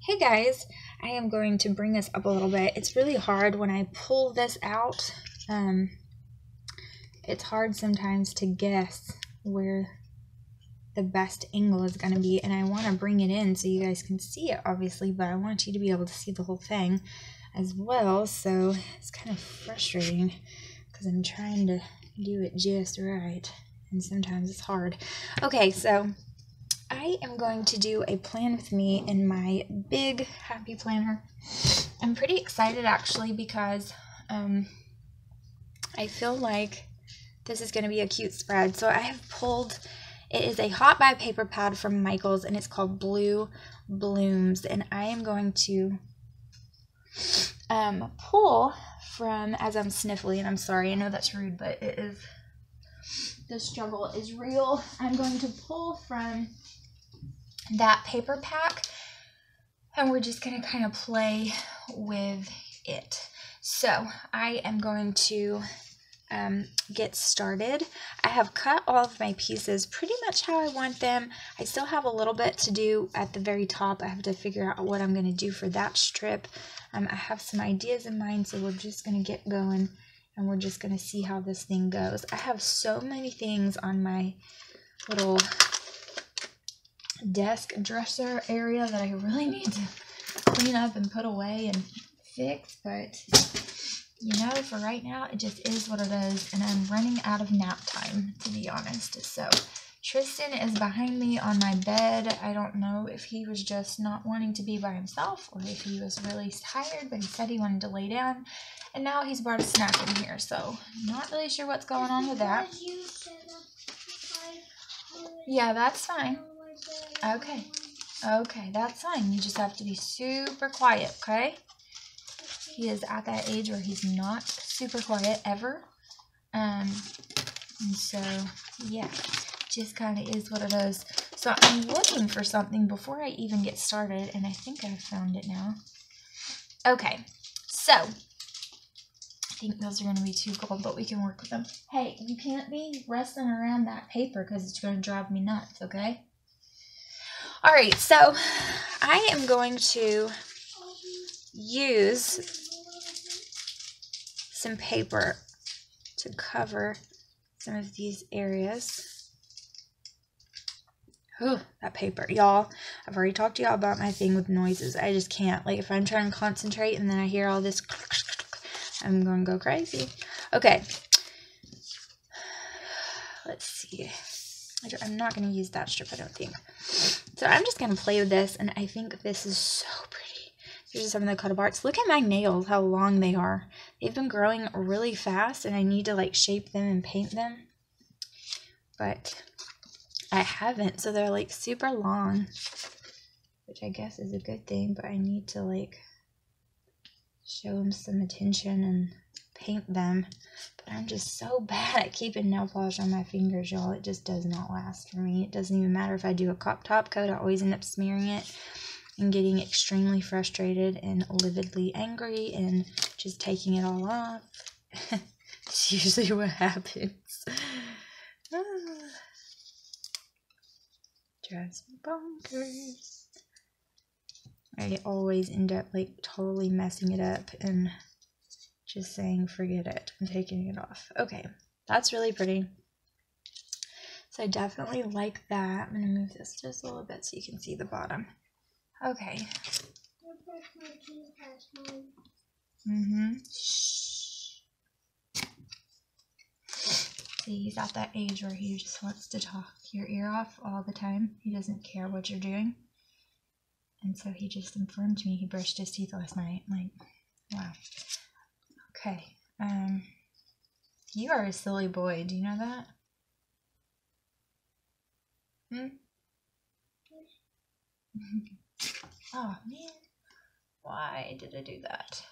Hey guys, I am going to bring this up a little bit. It's really hard when I pull this out. It's hard sometimes to guess where the best angle is going to be, and I want to bring it in so you guys can see it, obviously, but I want you to be able to see the whole thing as well, so it's kind of frustrating because I'm trying to do it just right, and sometimes it's hard. Okay, so I am going to do a plan with me in my big happy planner. I'm pretty excited actually because I feel like this is going to be a cute spread. So I have pulled, it is a Hot Buy paper pad from Michael's and it's called Blue Blooms, and I am going to pull from, as I'm sniffly, and I'm sorry, I know that's rude, but it is, the struggle is real. I'm going to pull from that paper pack and we're just going to kind of play with it. So I am going to get started. I have cut all of my pieces pretty much how I want them. I still have a little bit to do at the very top. I have to figure out what I'm going to do for that strip. I have some ideas in mind, so we're just going to get going and we're just going to see how this thing goes. I have so many things on my little desk dresser area that I really need to clean up and put away and fix, but you know, for right now it just is what it is, and I'm running out of nap time, to be honest. So Tristan is behind me on my bed. I don't know if he was just not wanting to be by himself or if he was really tired, but he said he wanted to lay down, and now he's brought a snack in here, so not really sure what's going on with that. Yeah, that's fine. Okay, that's fine. You just have to be super quiet, okay? He is at that age where he's not super quiet ever. And so, yeah, just kind of is what it is. So I'm looking for something before I even get started, and I think I found it now. Okay, so I think those are going to be too cold, but we can work with them. Hey, you can't be wrestling around that paper because it's going to drive me nuts, okay? All right, so I am going to use some paper to cover some of these areas. Oh, that paper, y'all. I've already talked to y'all about my thing with noises. I just can't. Like, if I'm trying to concentrate and then I hear all this, I'm going to go crazy. Okay. Let's see. I'm not going to use that strip, I don't think. So I'm just going to play with this, and I think this is so pretty. Here's some of the cut aparts. Look at my nails, how long they are. They've been growing really fast, and I need to like shape them and paint them. But I haven't, so they're like super long, which I guess is a good thing, but I need to like show them some attention and paint them. But I'm just so bad at keeping nail polish on my fingers, y'all. It just does not last for me. It doesn't even matter if I do a top coat. I always end up smearing it and getting extremely frustrated and lividly angry and just taking it all off. It's usually what happens. Drives me bonkers. I always end up like totally messing it up and just saying forget it and taking it off. Okay, that's really pretty. So I definitely like that. I'm going to move this just a little bit so you can see the bottom. Okay. Shh. See, he's at that age where he just wants to talk your ear off all the time. He doesn't care what you're doing. And so he just informed me he brushed his teeth last night. Like, wow. Okay. You are a silly boy. Do you know that? Oh, man. Why did I do that?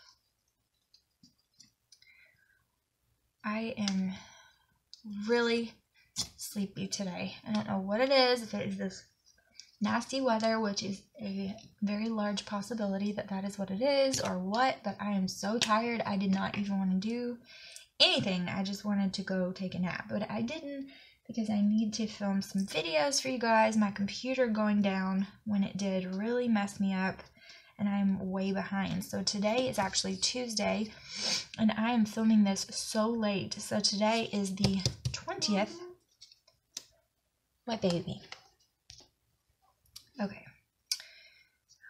I am really sleepy today. I don't know what it is. If it is this nasty weather, which is a very large possibility that that is what it is, or what, but I am so tired. I did not even want to do anything. I just wanted to go take a nap, but I didn't because I need to film some videos for you guys. My computer going down when it did really messed me up, and I'm way behind. So today is actually Tuesday, and I am filming this so late. So today is the 20th. My baby. Okay.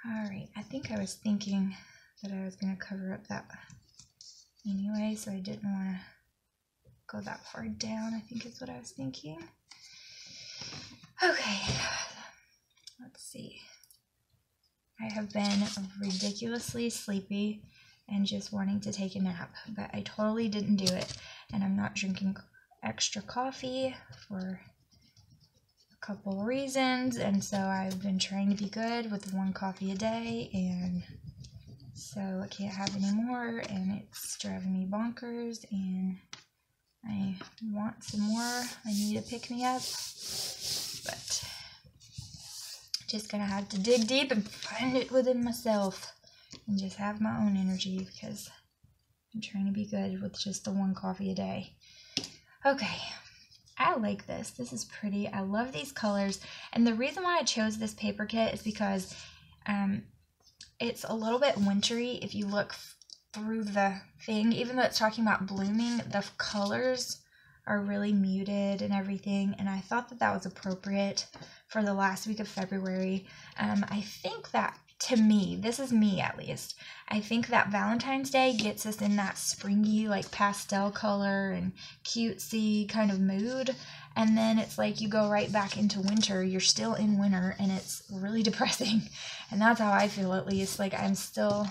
Alright, I think I was thinking that I was going to cover up that anyway, so I didn't want to go that far down, I think is what I was thinking. Okay, let's see. I have been ridiculously sleepy and just wanting to take a nap, but I totally didn't do it, and I'm not drinking extra coffee for a couple reasons, and so I've been trying to be good with 1 coffee a day, and so I can't have any more, and it's driving me bonkers, and I want some more. I need a pick-me-up, but just gonna have to dig deep and find it within myself and just have my own energy, because I'm trying to be good with just the 1 coffee a day. Okay, I like this. This is pretty. I love these colors, and the reason why I chose this paper kit is because it's a little bit wintry. If you look through the thing, even though it's talking about blooming, the colors are really muted and everything, and I thought that that was appropriate for the last week of February. I think that, to me, this is me at least, I think that Valentine's Day gets us in that springy, like pastel color and cutesy kind of mood, and then it's like you go right back into winter. You're still in winter, and it's really depressing, and that's how I feel, at least. Like, I'm still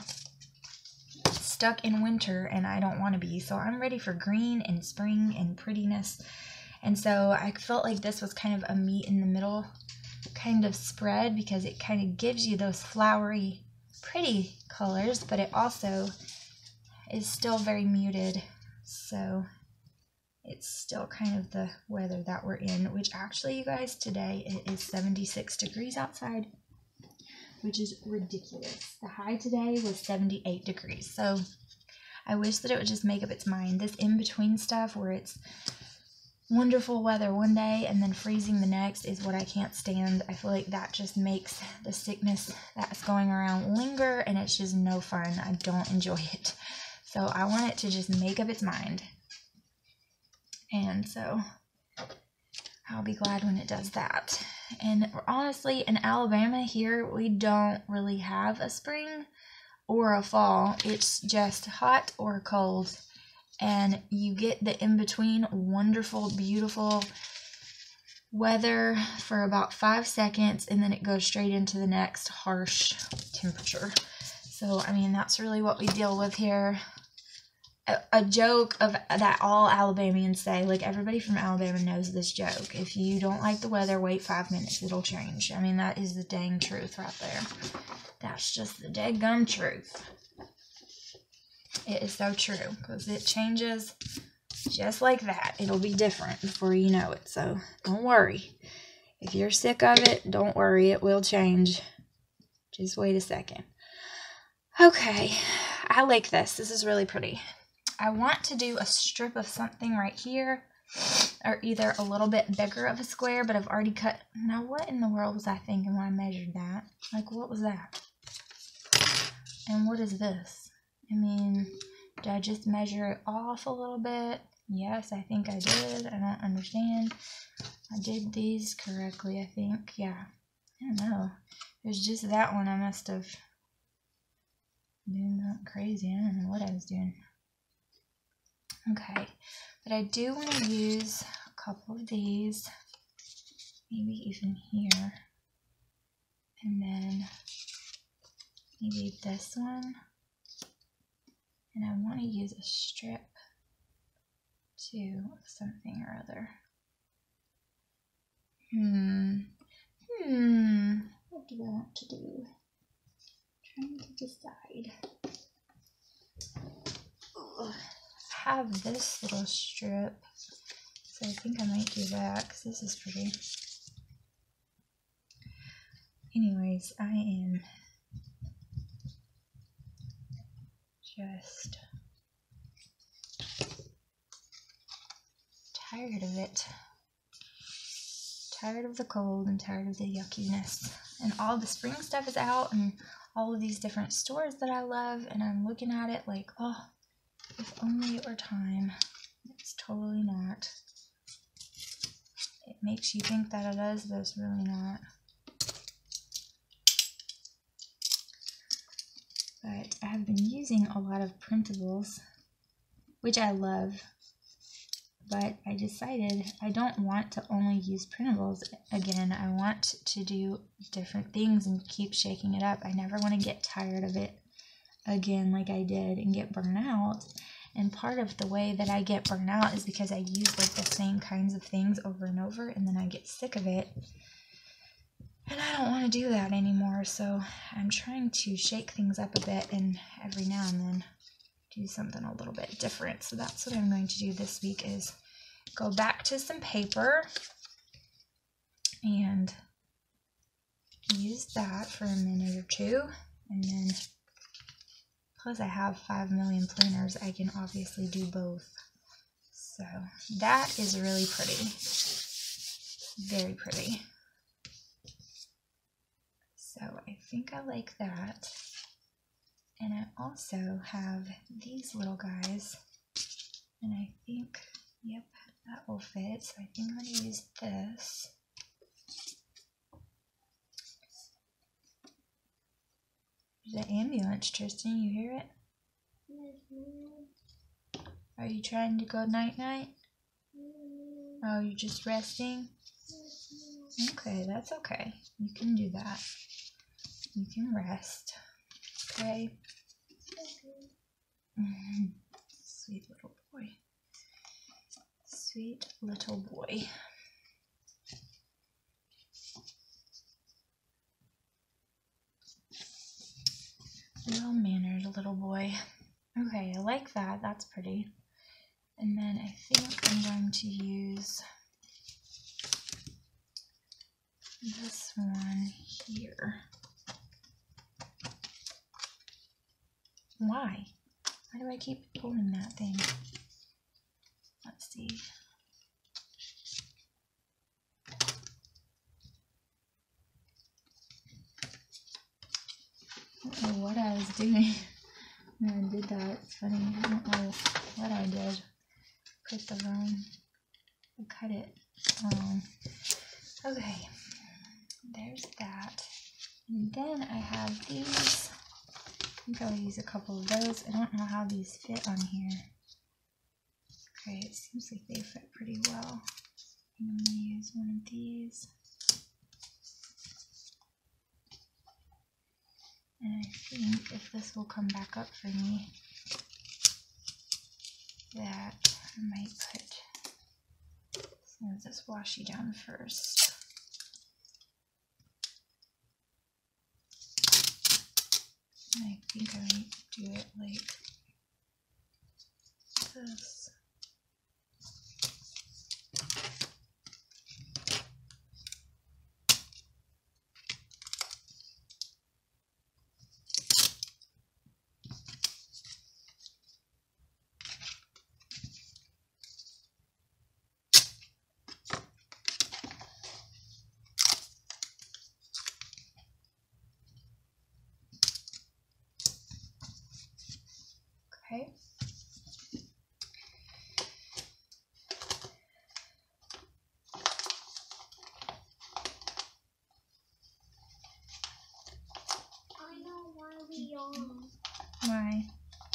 stuck in winter, and I don't want to be, so I'm ready for green and spring and prettiness. And so I felt like this was kind of a meet in the middle kind of spread, because it kind of gives you those flowery, pretty colors, but it also is still very muted, so it's still kind of the weather that we're in, which actually, you guys, today it is 76 degrees outside, which is ridiculous. The high today was 78 degrees, so I wish that it would just make up its mind. This in-between stuff where it's wonderful weather one day and then freezing the next is what I can't stand. I feel like that just makes the sickness that's going around linger, and it's just no fun. I don't enjoy it. So I want it to just make up its mind. And so I'll be glad when it does that. And honestly, in Alabama here, we don't really have a spring or a fall. It's just hot or cold. And you get the in-between wonderful, beautiful weather for about 5 seconds, and then it goes straight into the next harsh temperature. So, I mean, that's really what we deal with here. A joke of that all Alabamians say, like, everybody from Alabama knows this joke. If you don't like the weather, wait 5 minutes, it'll change. I mean, that is the dang truth right there. That's just the daggum truth. It is so true, because it changes just like that. It'll be different before you know it, so don't worry. If you're sick of it, don't worry, it will change. Just wait a second. Okay, I like this. This is really pretty. I want to do a strip of something right here, or either a little bit bigger of a square, but I've already cut. Now, what in the world was I thinking when I measured that? Like, what was that? And what is this? I mean, did I just measure it off a little bit? Yes, I think I did. I don't understand. I did these correctly, I think. Yeah. I don't know. It was just that one I must have been that crazy. I don't know what I was doing. Okay. But I do want to use a couple of these. Maybe even here. And then maybe this one. And I want to use a strip too of something or other. What do I want to do? I'm trying to decide. I have this little strip, so I think I might do that, because this is pretty. Anyways, I am just tired of it. Tired of the cold and tired of the yuckiness. And all the spring stuff is out, and all of these different stores that I love, and I'm looking at it like, oh, if only it were time. It's totally not. It makes you think that it is, but it's really not. But I have been using a lot of printables, which I love, but I decided I don't want to only use printables again. I want to do different things and keep shaking it up. I never want to get tired of it again like I did and get burnt out. And part of the way that I get burnt out is because I use like the same kinds of things over and over, and then I get sick of it. And I don't want to do that anymore, so I'm trying to shake things up a bit and every now and then do something a little bit different. So that's what I'm going to do this week, is go back to some paper and use that for a minute or two, and then plus I have 5 million planners, I can obviously do both. So that is really pretty, very pretty. So I think I like that. And I also have these little guys, and I think, yep, that will fit. So I think I'm going to use this. There's an ambulance, Tristan. You hear it? Are you trying to go night-night? Oh, you're just resting? Okay, that's okay. You can do that. You can rest. Okay? Sweet little boy. Sweet little boy. Well-mannered little boy. Okay, I like that. That's pretty. And then I think I'm going to use this one here. Why? Why do I keep pulling that thing? Let's see. I don't know what I was doing when I did that. It's funny. I don't know what I did. Put the wrong, I cut it wrong. Okay, there's that. And then I have these. I think I'll use a couple of those. I don't know how these fit on here. Okay, it seems like they fit pretty well. I'm going to use one of these. And I think if this will come back up for me, that I might put some of this washi down first. And I think I might do it like this. Okay. I know why we yawn. Why?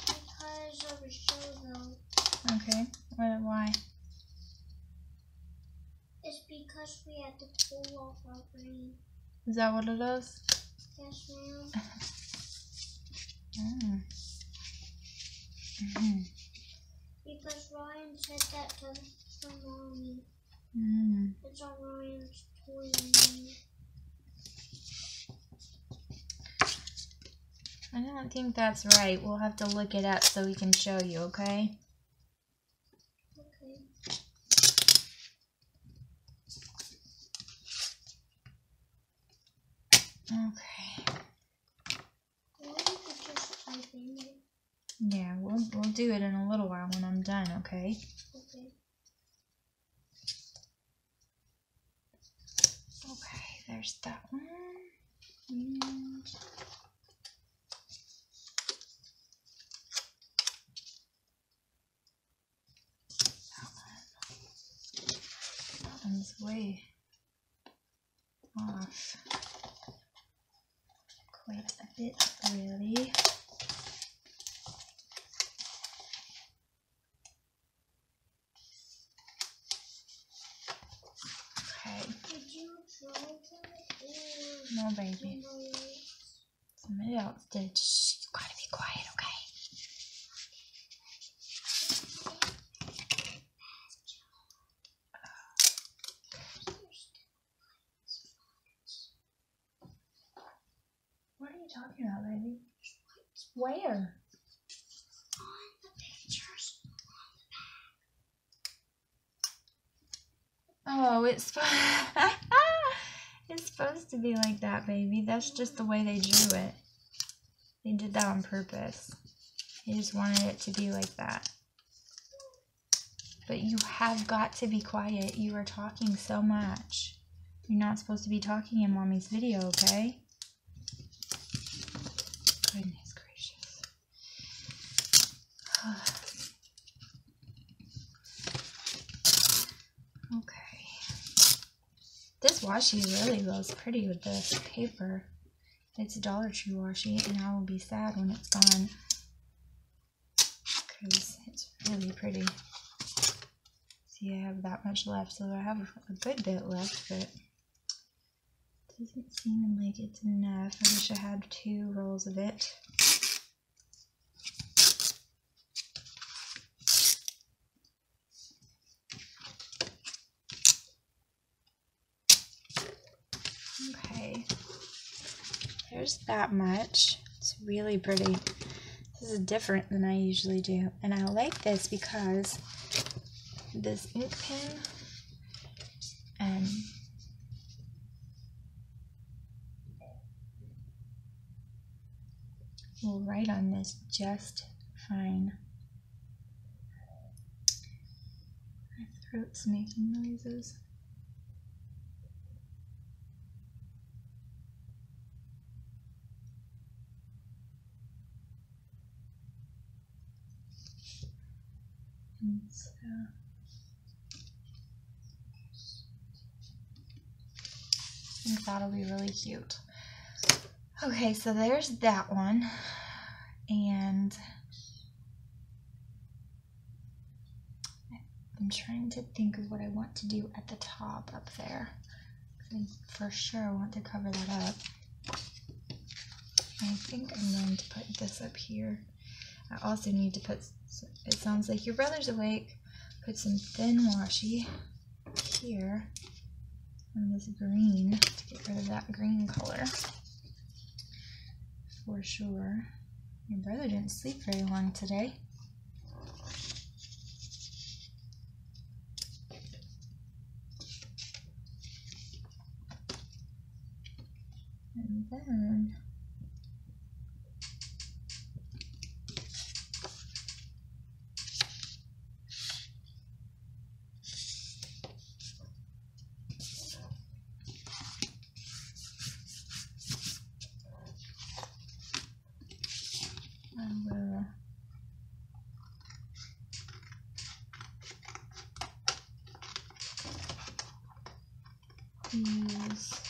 Because of the show though. Okay. Why? It's because we had to pull off our brain. Is that what it is? Yes, ma'am. Mm. Mm-hmm. Because Ryan said that to Mommy. Mm. It's on Ryan's toy. I don't think that's right. We'll have to look it up so we can show you, okay? Okay. Okay. Well, you could just type in it. Yeah, we'll do it in a little while when I'm done, okay? Okay. Okay, there's that one. And way off quite a bit, really. Okay. Did you draw that? No, baby. Somebody else did. Shh, you gotta be quiet, okay? What are you talking about, baby? Where? Oh, it's it's supposed to be like that, baby. That's just the way they drew it. They did that on purpose. They just wanted it to be like that. But you have got to be quiet. You are talking so much. You're not supposed to be talking in Mommy's video, okay? Goodness gracious. Okay. This washi really goes pretty with this paper. It's a Dollar Tree washi, and I will be sad when it's gone because it's really pretty. See, I have that much left, so I have a good bit left, but it doesn't seem like it's enough. I wish I had 2 rolls of it. Okay, there's that much. It's really pretty. This is different than I usually do, and I like this because this ink pen will write on this just fine. My throat's making noises. And so I think that'll be really cute. Okay, so there's that one, and I'm trying to think of what I want to do at the top up there. I for sure want to cover that up. I think I'm going to put this up here. I also need to put, it sounds like your brother's awake, put some thin washi here on this green to get rid of that green color. For sure. Your brother didn't sleep very long today. And then I will use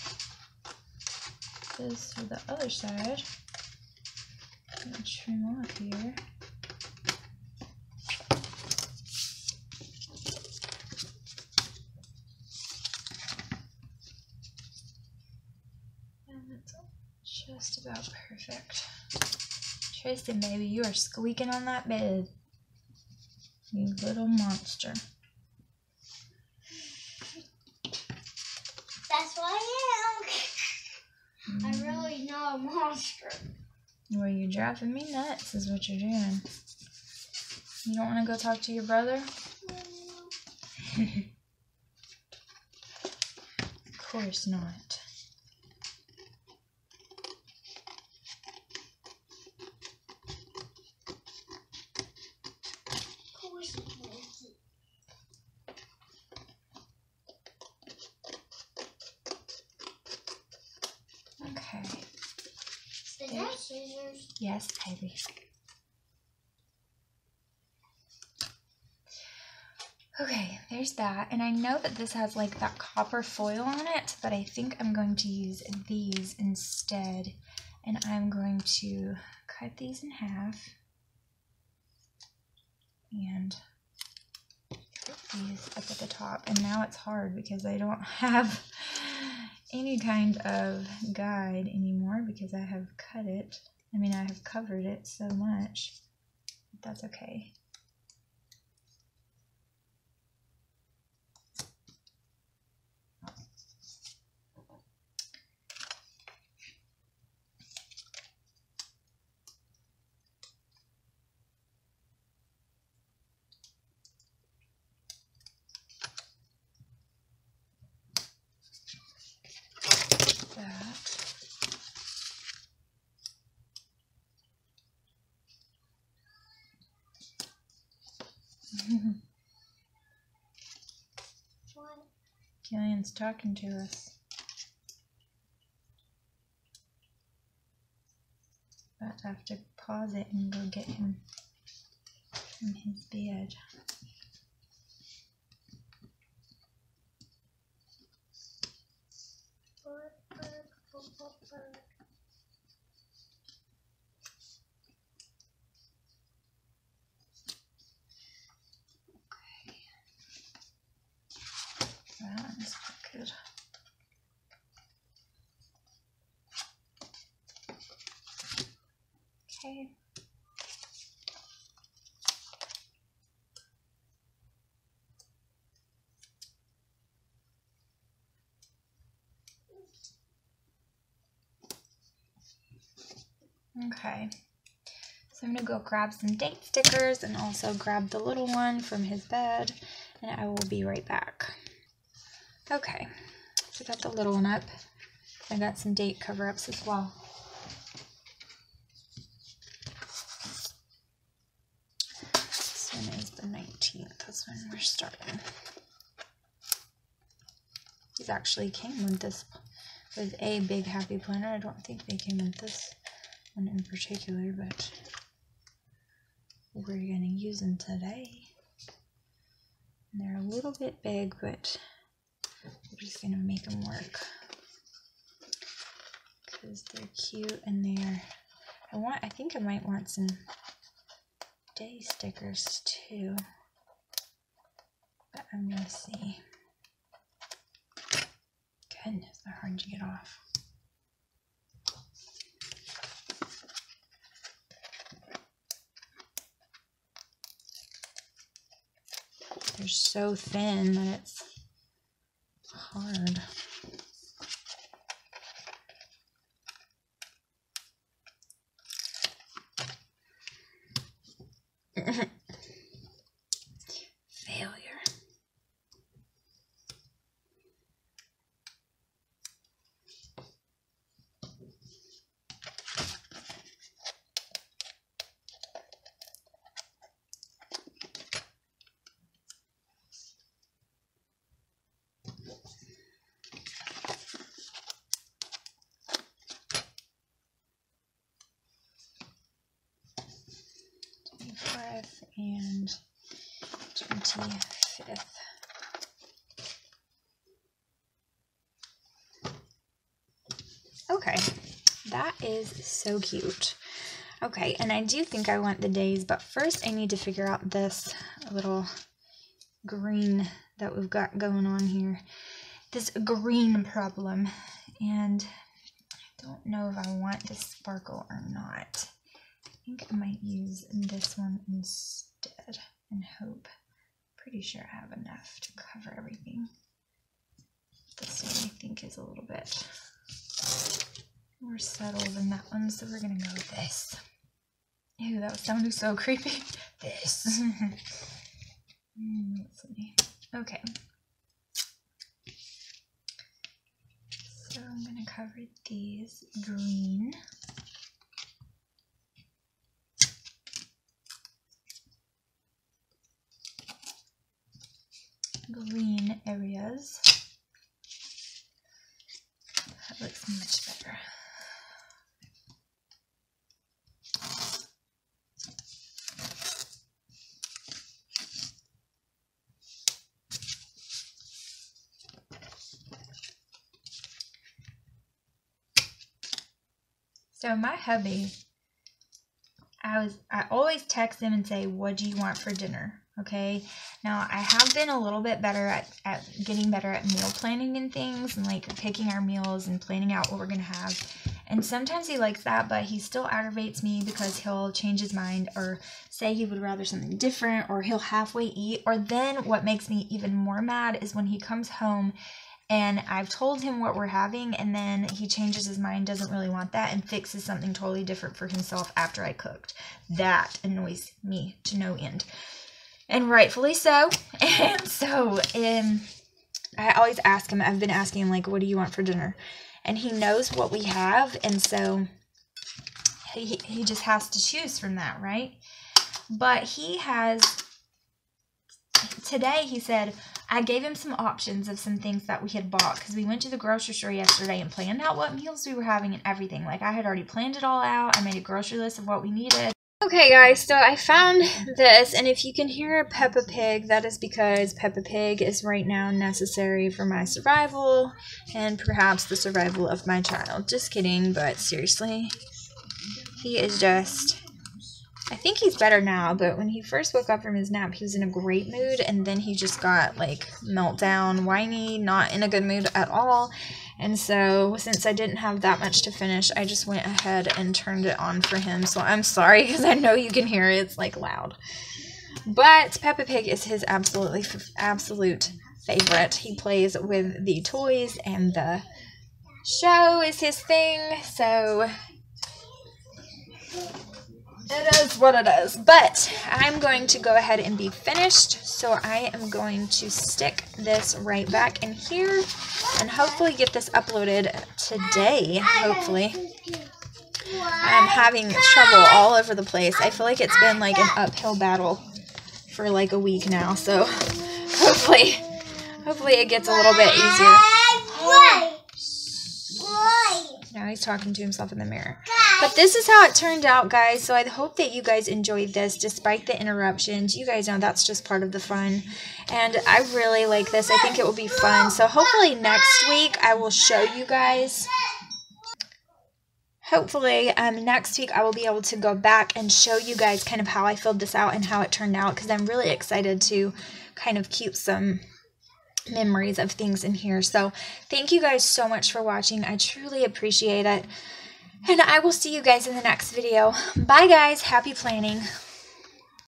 this for the other side. I'm gonna trim off here. And that's just about perfect. Tristan, baby, you are squeaking on that bed. You little monster. That's what I am. I'm really not a monster. Well, you're driving me nuts is what you're doing. You don't want to go talk to your brother? Of course not. Okay. Is that scissors? Yes, baby. Okay, there's that. And I know that this has like that copper foil on it, but I think I'm going to use these instead. And I'm going to cut these in half and put these up at the top. And now it's hard because I don't have any kind of guide anymore because I have cut it. I mean, I have covered it so much. But that's okay. What? Killian's talking to us. But I have to pause it and go get him from his bed. That is good. Okay. Okay. So I'm going to go grab some date stickers and also grab the little one from his bed, and I will be right back. Okay, so I got the little one up. I got some date cover-ups as well. This one is the 19th. That's when we're starting. These actually came with this, with a big happy planner. I don't think they came with this one in particular, but we're going to use them today. And they're a little bit big, but we're just going to make them work because they're cute and they're, I think I might want some day stickers too, but I'm going to see. Goodness, they're hard to get off. They're so thin that it's hard. Failure. And 25th. Okay, that is so cute. Okay, and I do think I want the days, but first I need to figure out this little green that we've got going on here. This green problem, and I don't know if I want to sparkle or not. I think I might use this one instead and hope. Pretty sure I have enough to cover everything. This one I think is a little bit more subtle than that one, so we're gonna go with this. Ew, that was sounding so creepy. This. Let's see. Okay. So I'm gonna cover these green. Green areas. That looks much better. So my hubby, I always text him and say, what do you want for dinner? Okay, now I have been a little bit better at getting better at meal planning and things, and like picking our meals and planning out what we're gonna have. And sometimes he likes that, but he still aggravates me because he'll change his mind or say he would rather something different, or he'll halfway eat. Or then what makes me even more mad is when he comes home and I've told him what we're having, and then he changes his mind, doesn't really want that, and fixes something totally different for himself after I cooked. That annoys me to no end. And rightfully so. And so I always ask him, I've been asking him, like, what do you want for dinner? And he knows what we have, and so he just has to choose from that, right? But he has, today he said, I gave him some options of some things that we had bought, because we went to the grocery store yesterday and planned out what meals we were having and everything. Like, I had already planned it all out. I made a grocery list of what we needed. Okay, guys, so I found this, and if you can hear Peppa Pig, that is because Peppa Pig is right now necessary for my survival, and perhaps the survival of my child. Just kidding, but seriously, he is just, I think he's better now, but when he first woke up from his nap, he was in a great mood, and then he just got, like, meltdown, whiny, not in a good mood at all. And so, since I didn't have that much to finish, I just went ahead and turned it on for him. So I'm sorry, because I know you can hear it. It's, like, loud. But Peppa Pig is his absolute favorite. He plays with the toys, and the show is his thing. So it is what it is. But I'm going to go ahead and be finished. So I am going to stick this right back in here and hopefully get this uploaded today, hopefully. I'm having trouble all over the place. I feel like it's been like an uphill battle for like a week now. So hopefully it gets a little bit easier. Now he's talking to himself in the mirror. But this is how it turned out, guys. So I hope that you guys enjoyed this despite the interruptions. You guys know that's just part of the fun. And I really like this. I think it will be fun. So hopefully next week I will show you guys. Hopefully next week I will be able to go back and show you guys kind of how I filled this out and how it turned out. Because I'm really excited to kind of keep some memories of things in here. So thank you guys so much for watching. I truly appreciate it. And I will see you guys in the next video. Bye guys. Happy planning.